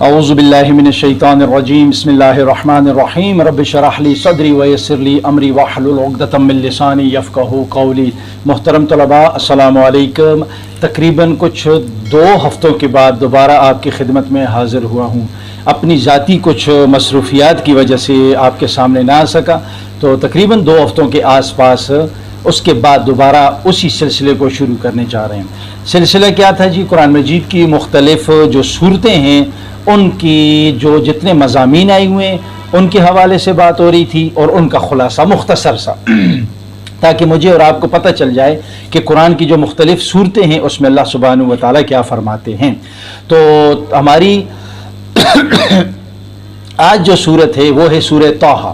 اعوذ باللہ من الشیطان الرجیم بسم اللہ الرحمن الرحیم رب اشرح لی صدری ویسر لی امری واحلل عقدۃ من لسانی یفقہوا قولی۔ محترم طلباء السلام علیکم۔ تقریباً کچھ 2 ہفتوں کے بعد دوبارہ آپ کی خدمت میں حاضر ہوا ہوں۔ اپنی ذاتی کچھ مصروفیات کی وجہ سے آپ کے سامنے نہ آ سکا، تو تقریباً 2 ہفتوں کے آس پاس اس کے بعد دوبارہ اسی سلسلے کو شروع کرنے جا رہے ہیں۔ سلسلہ کیا تھا جی؟ قرآن مجید کی مختلف جو صورتیں ہیں ان کی جو جتنے مضامین آئے ہوئے ہیں ان کے حوالے سے بات ہو رہی تھی، اور ان کا خلاصہ مختصر سا تاکہ مجھے اور آپ کو پتہ چل جائے کہ قرآن کی جو مختلف صورتیں ہیں اس میں اللہ سبحانہ و تعالیٰ کیا فرماتے ہیں۔ تو ہماری آج جو صورت ہے وہ ہے سورہ طٰہٰ۔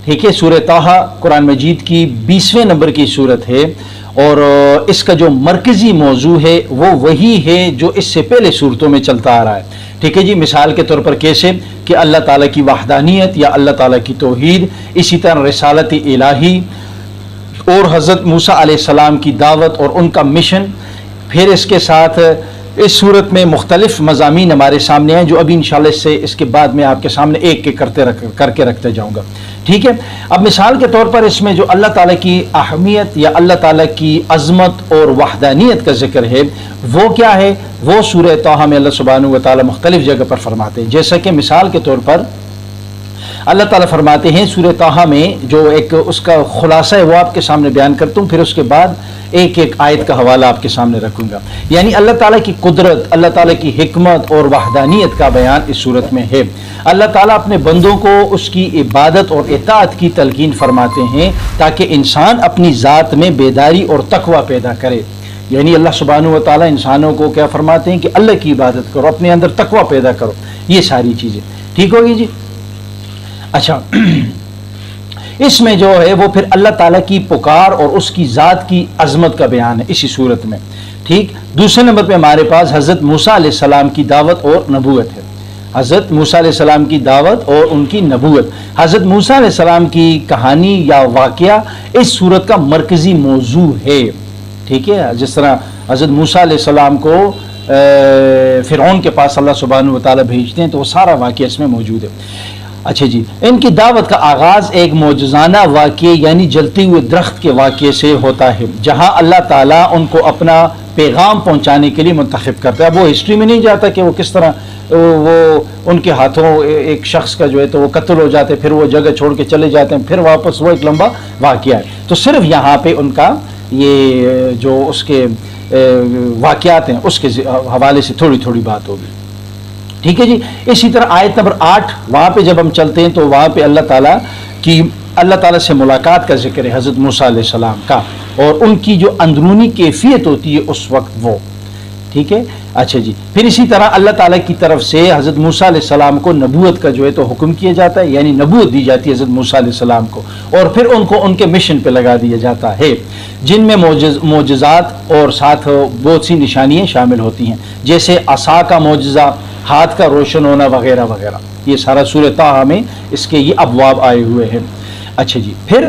ٹھیک ہے، سورہ طٰہٰ قرآن مجید کی 20ویں نمبر کی صورت ہے، اور اس کا جو مرکزی موضوع ہے وہ وہی ہے جو اس سے پہلے صورتوں میں چلتا آ رہا ہے۔ ٹھیک ہے جی، مثال کے طور پر کیسے کہ اللہ تعالیٰ کی وحدانیت یا اللہ تعالیٰ کی توحید، اسی طرح رسالت الہی اور حضرت موسیٰ علیہ السلام کی دعوت اور ان کا مشن۔ پھر اس کے ساتھ اس صورت میں مختلف مضامین ہمارے سامنے ہیں جو ابھی انشاءاللہ اس کے بعد میں آپ کے سامنے ایک ایک کر کے رکھتے جاؤں گا۔ ٹھیک ہے، اب مثال کے طور پر اس میں جو اللہ تعالیٰ کی اہمیت یا اللہ تعالیٰ کی عظمت اور وحدانیت کا ذکر ہے وہ کیا ہے؟ وہ سورہ طٰہٰ میں اللہ سبحانہ و تعالیٰ مختلف جگہ پر فرماتے ہیں۔ جیسا کہ مثال کے طور پر اللہ تعالیٰ فرماتے ہیں سورہ طٰہٰ میں، جو ایک اس کا خلاصہ ہے وہ آپ کے سامنے بیان کرتا ہوں، پھر اس کے بعد ایک ایک آیت کا حوالہ آپ کے سامنے رکھوں گا۔ یعنی اللہ تعالیٰ کی قدرت، اللہ تعالیٰ کی حکمت اور وحدانیت کا بیان اس صورت میں ہے۔ اللہ تعالیٰ اپنے بندوں کو اس کی عبادت اور اطاعت کی تلقین فرماتے ہیں تاکہ انسان اپنی ذات میں بیداری اور تقوی پیدا کرے۔ یعنی اللہ سبحانہ و تعالیٰ انسانوں کو کیا فرماتے ہیں کہ اللہ کی عبادت کرو، اپنے اندر تقوی پیدا کرو، یہ ساری چیزیں ٹھیک ہوگی جی۔ اچھا، اس میں جو ہے وہ پھر اللہ تعالیٰ کی پکار اور اس کی ذات کی عظمت کا بیان ہے اسی صورت میں۔ ٹھیک، دوسرے نمبر پہ ہمارے پاس حضرت موسیٰ علیہ السلام کی دعوت اور نبوت ہے۔ حضرت موسیٰ علیہ السلام کی دعوت اور ان کی نبوت، حضرت موسیٰ علیہ السلام کی کہانی یا واقعہ اس صورت کا مرکزی موضوع ہے۔ ٹھیک ہے، جس طرح حضرت موسیٰ علیہ السلام کو فرعون کے پاس اللہ سبحانہ و تعالیٰ بھیجتے ہیں تو وہ سارا واقعہ اس میں موجود ہے۔ اچھا جی، ان کی دعوت کا آغاز ایک معجزانہ واقعے یعنی جلتے ہوئے درخت کے واقعے سے ہوتا ہے، جہاں اللہ تعالیٰ ان کو اپنا پیغام پہنچانے کے لیے منتخب کرتا ہے۔ اب وہ ہسٹری میں نہیں جاتا کہ وہ کس طرح وہ ان کے ہاتھوں ایک شخص کا جو ہے تو وہ قتل ہو جاتے، پھر وہ جگہ چھوڑ کے چلے جاتے ہیں، پھر واپس وہ ایک لمبا واقعہ ہے۔ تو صرف یہاں پہ ان کا یہ جو اس کے واقعات ہیں اس کے حوالے سے تھوڑی تھوڑی بات ہوگی۔ ٹھیک ہے جی، اسی طرح آیت نمبر 8 وہاں پہ جب ہم چلتے ہیں تو وہاں پہ اللہ تعالیٰ سے ملاقات کا ذکر ہے حضرت موسیٰ علیہ السلام کا، اور ان کی جو اندرونی کیفیت ہوتی ہے اس وقت وہ۔ ٹھیک ہے، اچھا جی، پھر اسی طرح اللہ تعالیٰ کی طرف سے حضرت موسیٰ علیہ السلام کو نبوت کا جو ہے تو حکم کیا جاتا ہے، یعنی نبوت دی جاتی ہے حضرت موسیٰ علیہ السلام کو، اور پھر ان کو ان کے مشن پہ لگا دیا جاتا ہے، جن میں معجزات اور ساتھ بہت سی نشانیاں شامل ہوتی ہیں، جیسے عصا کا معجزہ، ہاتھ کا روشن ہونا وغیرہ وغیرہ۔ یہ سارا سورہ طٰہٰ میں اس کے یہ ابواب آئے ہوئے ہیں۔ اچھا جی، پھر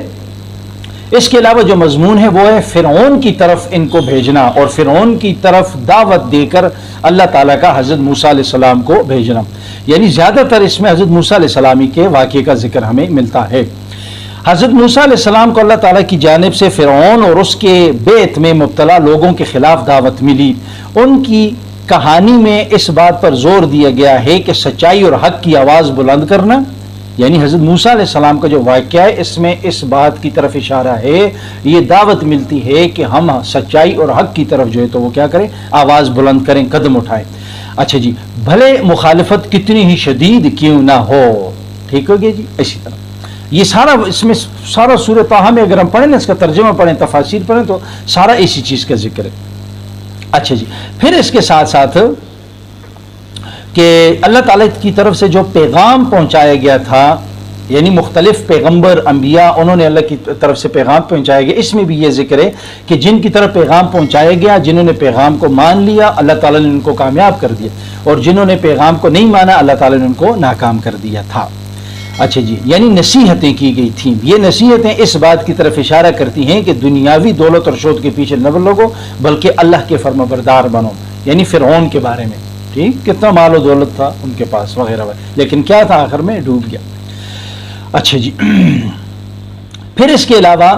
اس کے علاوہ جو مضمون ہے وہ ہے فرعون کی طرف ان کو بھیجنا، اور فرعون کی طرف دعوت دے کر اللہ تعالیٰ کا حضرت موسیٰ علیہ السلام کو بھیجنا۔ یعنی زیادہ تر اس میں حضرت موسیٰ علیہ السلام کے واقعے کا ذکر ہمیں ملتا ہے۔ حضرت موسیٰ علیہ السلام کو اللہ تعالیٰ کی جانب سے فرعون اور اس کے بیت میں مبتلا لوگوں کے خلاف دعوت ملی۔ ان کی کہانی میں اس بات پر زور دیا گیا ہے کہ سچائی اور حق کی آواز بلند کرنا، یعنی حضرت موسیٰ علیہ السلام کا جو واقعہ ہے اس میں اس بات کی طرف اشارہ ہے، یہ دعوت ملتی ہے کہ ہم سچائی اور حق کی طرف جو ہے تو وہ کیا کریں، آواز بلند کریں، قدم اٹھائیں۔ اچھا جی، بھلے مخالفت کتنی ہی شدید کیوں نہ ہو۔ ٹھیک ہو گیا جی، اسی طرح یہ سارا اس میں سارا سورہ طٰہٰ میں اگر ہم پڑھیں نا، اس کا ترجمہ پڑھیں، تفاسیر پڑھیں تو سارا اسی چیز کا ذکر ہے۔ اچھا جی، پھر اس کے ساتھ ساتھ کہ اللہ تعالیٰ کی طرف سے جو پیغام پہنچایا گیا تھا، یعنی مختلف پیغمبر انبیاء انہوں نے اللہ کی طرف سے پیغام پہنچایا گیا، اس میں بھی یہ ذکر ہے کہ جن کی طرف پیغام پہنچایا گیا، جنہوں نے پیغام کو مان لیا اللہ تعالیٰ نے ان کو کامیاب کر دیا، اور جنہوں نے پیغام کو نہیں مانا اللہ تعالیٰ نے ان کو ناکام کر دیا تھا۔ اچھا جی، یعنی نصیحتیں کی گئی تھیں۔ یہ نصیحتیں اس بات کی طرف اشارہ کرتی ہیں کہ دنیاوی دولت اور شوق کے پیچھے نہ لگو، بلکہ اللہ کے فرما بردار بنو، یعنی فرعون کے بارے میں۔ ٹھیک، کتنا مال و دولت تھا ان کے پاس وغیرہ وغیرہ، لیکن کیا تھا، آخر میں ڈوب گیا۔ اچھا جی، پھر اس کے علاوہ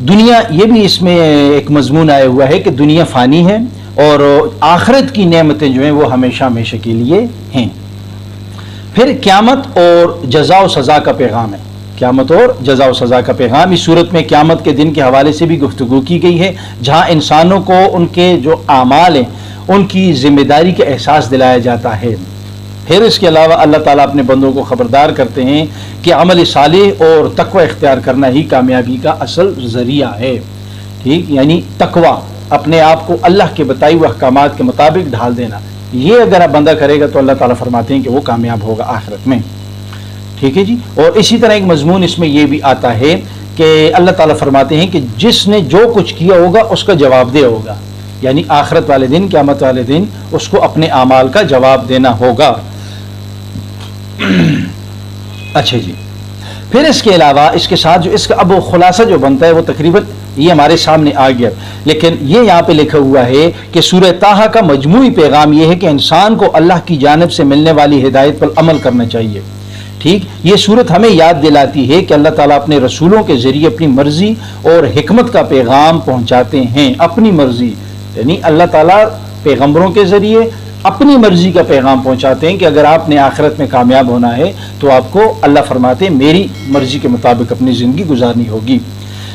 دنیا، یہ بھی اس میں ایک مضمون آیا ہوا ہے کہ دنیا فانی ہے اور آخرت کی نعمتیں جو ہیں وہ ہمیشہ ہمیشہ کے لیے ہیں۔ پھر قیامت اور جزا و سزا کا پیغام ہے، قیامت اور جزا و سزا کا پیغام۔ اس صورت میں قیامت کے دن کے حوالے سے بھی گفتگو کی گئی ہے، جہاں انسانوں کو ان کے جو اعمال ہیں ان کی ذمہ داری کا احساس دلایا جاتا ہے۔ پھر اس کے علاوہ اللہ تعالیٰ اپنے بندوں کو خبردار کرتے ہیں کہ عمل صالح اور تقوی اختیار کرنا ہی کامیابی کا اصل ذریعہ ہے، ٹھیک، یعنی تقوی، اپنے آپ کو اللہ کے بتائے ہوئے احکامات کے مطابق ڈھال دینا، یہ اگر آپ بندہ کرے گا تو اللہ تعالیٰ فرماتے ہیں کہ وہ کامیاب ہوگا آخرت میں، ٹھیک ہے جی۔ اور اسی طرح ایک مضمون اس میں یہ بھی آتا ہے کہ اللہ تعالیٰ فرماتے ہیں کہ جس نے جو کچھ کیا ہوگا اس کا جواب دہ ہوگا، یعنی آخرت والے دن، قیامت والے دن اس کو اپنے اعمال کا جواب دینا ہوگا۔ اچھا جی، پھر اس کے علاوہ اس کے ساتھ جو اس کا اب خلاصہ جو بنتا ہے وہ تقریباً یہ ہمارے سامنے آ گیا، لیکن یہ یہاں پہ لکھا ہوا ہے کہ سورہ طٰہٰ کا مجموعی پیغام یہ ہے کہ انسان کو اللہ کی جانب سے ملنے والی ہدایت پر عمل کرنا چاہیے، ٹھیک۔ یہ صورت ہمیں یاد دلاتی ہے کہ اللہ تعالیٰ اپنے رسولوں کے ذریعے اپنی مرضی اور حکمت کا پیغام پہنچاتے ہیں، اپنی مرضی، یعنی اللہ تعالیٰ پیغمبروں کے ذریعے اپنی مرضی کا پیغام پہنچاتے ہیں کہ اگر آپ نے آخرت میں کامیاب ہونا ہے تو آپ کو اللہ فرماتے ہیں میری مرضی کے مطابق اپنی زندگی گزارنی ہوگی۔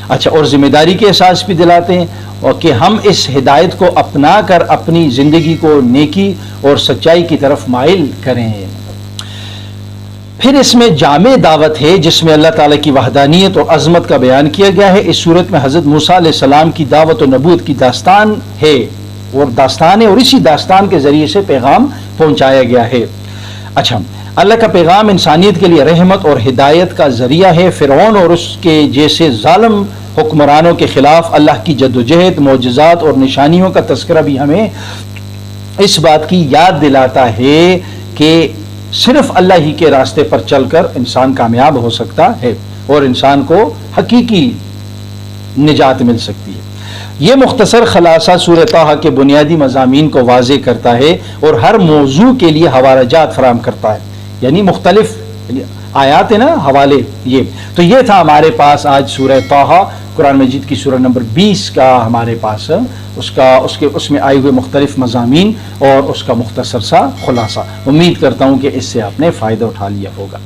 اچھا، اور ذمہ داری کے احساس بھی دلاتے ہیں اور کہ ہم اس ہدایت کو اپنا کر اپنی زندگی کو نیکی اور سچائی کی طرف مائل کریں۔ پھر اس میں جامع دعوت ہے جس میں اللہ تعالیٰ کی وحدانیت اور عظمت کا بیان کیا گیا ہے۔ اس صورت میں حضرت موسیٰ علیہ السلام کی دعوت و نبوت کی داستان ہے اور اسی داستان کے ذریعے سے پیغام پہنچایا گیا ہے۔ اچھا، اللہ کا پیغام انسانیت کے لیے رحمت اور ہدایت کا ذریعہ ہے۔ فرعون اور اس کے جیسے ظالم حکمرانوں کے خلاف اللہ کی جدوجہد، معجزات اور نشانیوں کا تذکرہ بھی ہمیں اس بات کی یاد دلاتا ہے کہ صرف اللہ ہی کے راستے پر چل کر انسان کامیاب ہو سکتا ہے اور انسان کو حقیقی نجات مل سکتی ہے۔ یہ مختصر خلاصہ سورہ طٰہٰ کے بنیادی مضامین کو واضح کرتا ہے اور ہر موضوع کے لیے حوالہ جات فراہم کرتا ہے، یعنی مختلف آیات ہیں نا، حوالے۔ یہ تو یہ تھا ہمارے پاس آج سورہ طٰہٰ، قرآن مجید کی سورہ نمبر 20 کا ہمارے پاس اس میں آئے ہوئے مختلف مضامین اور اس کا مختصر سا خلاصہ۔ امید کرتا ہوں کہ اس سے آپ نے فائدہ اٹھا لیا ہوگا۔